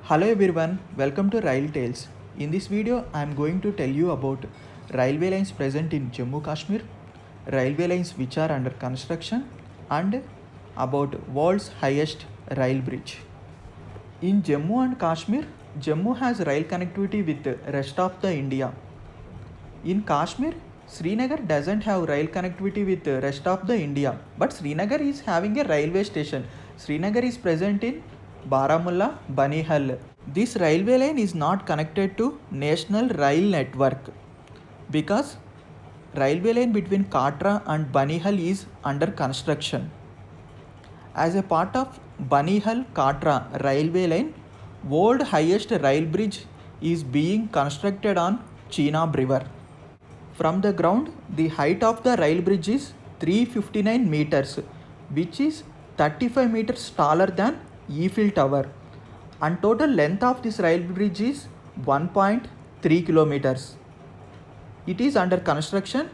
Hello everyone, welcome to Rail Tales. In this video, I am going to tell you about railway lines present in Jammu Kashmir, railway lines which are under construction, and about world's highest rail bridge. In Jammu and Kashmir, Jammu has rail connectivity with the rest of the India. In Kashmir, Srinagar doesn't have rail connectivity with the rest of the India, but Srinagar is having a railway station. Srinagar is present in Baramulla, Banihal. This railway line is not connected to National Rail Network because railway line between Katra and Banihal is under construction. As a part of Banihal Katra railway line, world highest rail bridge is being constructed on Chenab River. From the ground, the height of the rail bridge is 359 meters, which is 35 meters taller than Eiffel Tower. And total length of this rail bridge is 1.3 kilometers. It is under construction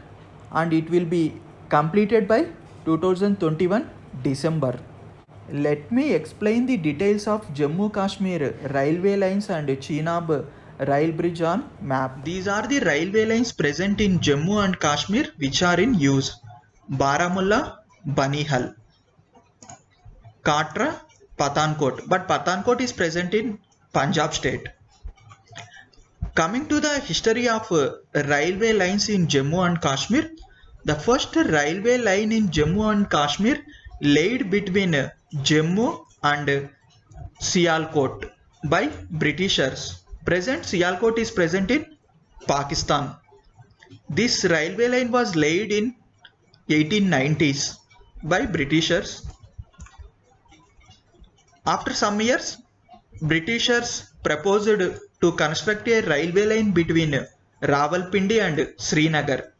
and it will be completed by 2021 December. Let me explain the details of Jammu Kashmir railway lines and Chenab rail bridge on map. These are the railway lines present in Jammu and Kashmir which are in use. Baramulla, Banihal, Katra, Pathankot, but Pathankot is present in Punjab state. Coming to the history of railway lines in Jammu and Kashmir, the first railway line in Jammu and Kashmir laid between Jammu and Sialkot by Britishers. Present Sialkot is present in Pakistan. This railway line was laid in 1890s by Britishers. After some years, Britishers proposed to construct a railway line between Rawalpindi and Srinagar.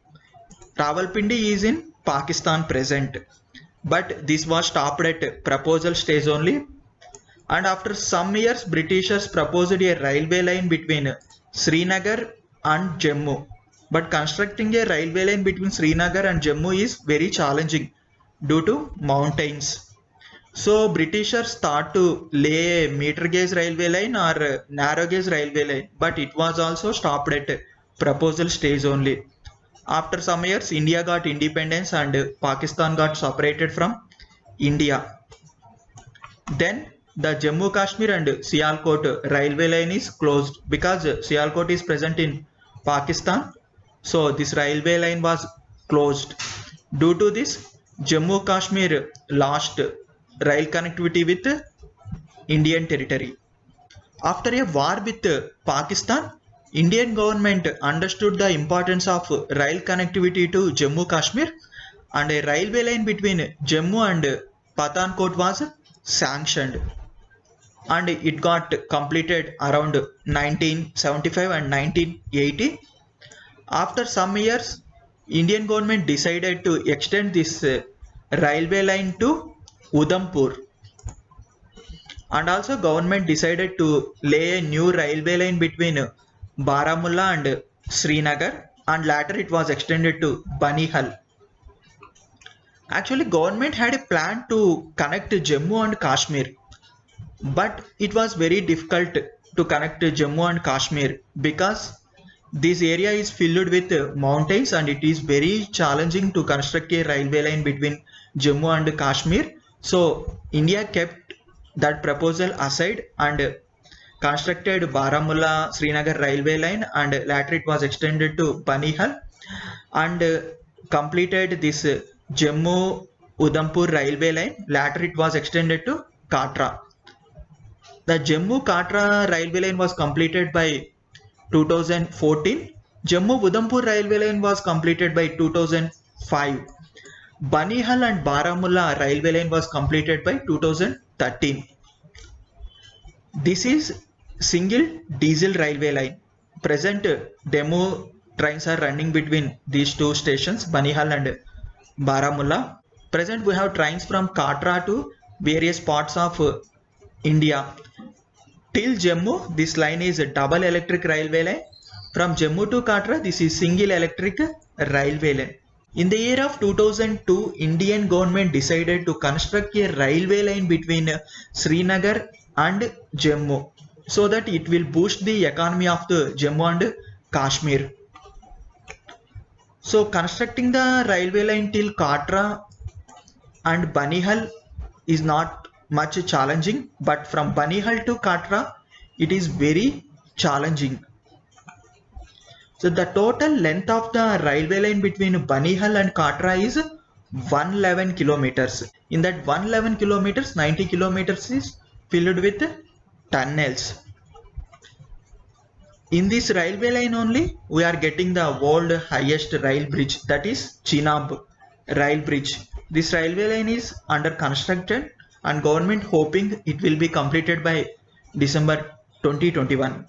Rawalpindi is in Pakistan present, but this was stopped at proposal stage only. And after some years, Britishers proposed a railway line between Srinagar and Jammu. But constructing a railway line between Srinagar and Jammu is very challenging due to mountains. So Britishers thought to lay a meter gauge railway line or narrow gauge railway line, but it was also stopped at proposal stage only. After some years, India got independence and Pakistan got separated from India. Then the Jammu Kashmir and Sialkot railway line is closed because Sialkot is present in Pakistan. So this railway line was closed. Due to this, Jammu Kashmir lost rail connectivity with Indian territory. After a war with Pakistan, Indian government understood the importance of rail connectivity to Jammu Kashmir and a railway line between Jammu and Pathankot was sanctioned and it got completed around 1975 and 1980. After some years, Indian government decided to extend this railway line to Udhampur, and also government decided to lay a new railway line between Baramulla and Srinagar, and later it was extended to Banihal. Actually, government had a plan to connect Jammu and Kashmir, but it was very difficult to connect Jammu and Kashmir because this area is filled with mountains and it is very challenging to construct a railway line between Jammu and Kashmir. So India kept that proposal aside and constructed Baramulla Srinagar railway line, and later it was extended to Banihal and completed this Jammu Udhampur railway line. Later it was extended to Katra. The Jammu Katra railway line was completed by 2014. Jammu Udhampur railway line was completed by 2005. Banihal and Baramulla railway line was completed by 2013. This is single diesel railway line. Present demo trains are running between these two stations, Banihal and Baramulla. Present we have trains from Katra to various parts of India. Till Jammu, this line is a double electric railway line. From Jammu to Katra, this is single electric railway line. In the year of 2002, Indian government decided to construct a railway line between Srinagar and Jammu. so that it will boost the economy of the Jammu and Kashmir. So constructing the railway line till Katra and Banihal is not much challenging, but from Banihal to Katra it is very challenging. So the total length of the railway line between Banihal and Katra is 111 kilometers. In that 111 kilometers, 90 kilometers is filled with tunnels. In this railway line only, we are getting the world highest rail bridge, that is Chenab rail bridge. This railway line is under construction and government hoping it will be completed by December 2021.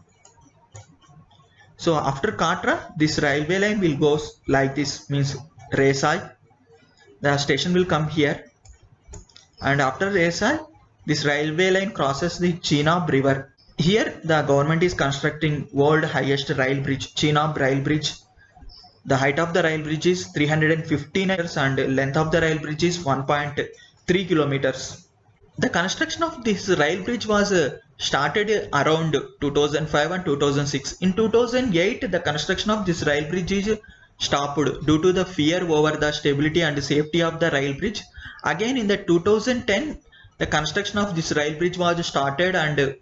So after Katra, this railway line will go like this, means Resai. The station will come here, and after Resai, this railway line crosses the Chenab river. Here the government is constructing world highest rail bridge, Chenab rail bridge. The height of the rail bridge is 315 meters and length of the rail bridge is 1.3 kilometers. The construction of this rail bridge was started around 2005 and 2006. In 2008, the construction of this rail bridge is stopped due to the fear over the stability and safety of the rail bridge. Again in the 2010, the construction of this rail bridge was started and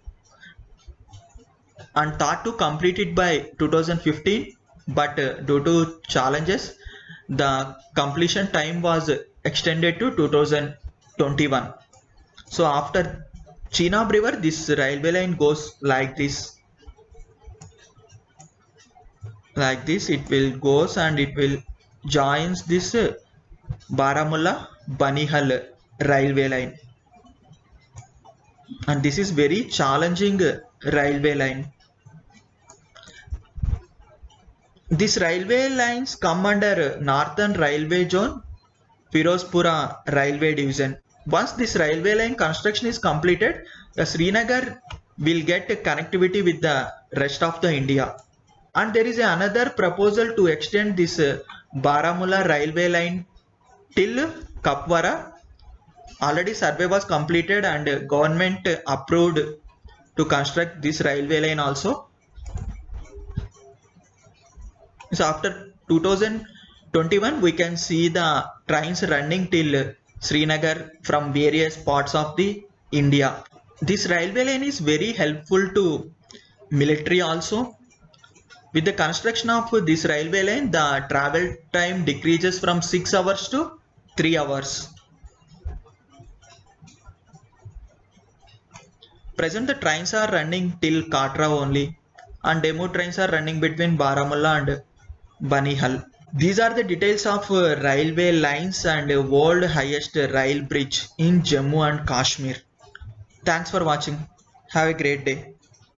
thought to complete it by 2015, but due to challenges the completion time was extended to 2021. So after Chenab river, this railway line goes like this. Like this it will goes and it will joins this Baramulla Banihal railway line, and this is very challenging railway line. These railway lines come under Northern Railway Zone, Firozpura Railway Division. Once this railway line construction is completed, the Srinagar will get connectivity with the rest of the India. And there is another proposal to extend this Baramulla railway line till Kapwara. Already survey was completed and government approved to construct this railway line also. So after 2021, we can see the trains running till Srinagar from various parts of the India. This railway line is very helpful to military also. With the construction of this railway line, the travel time decreases from 6 hours to 3 hours. Present the trains are running till Katra only, and demo trains are running between Baramulla and Banihal. These are the details of railway lines and world highest rail bridge in Jammu and Kashmir. Thanks for watching. Have a great day.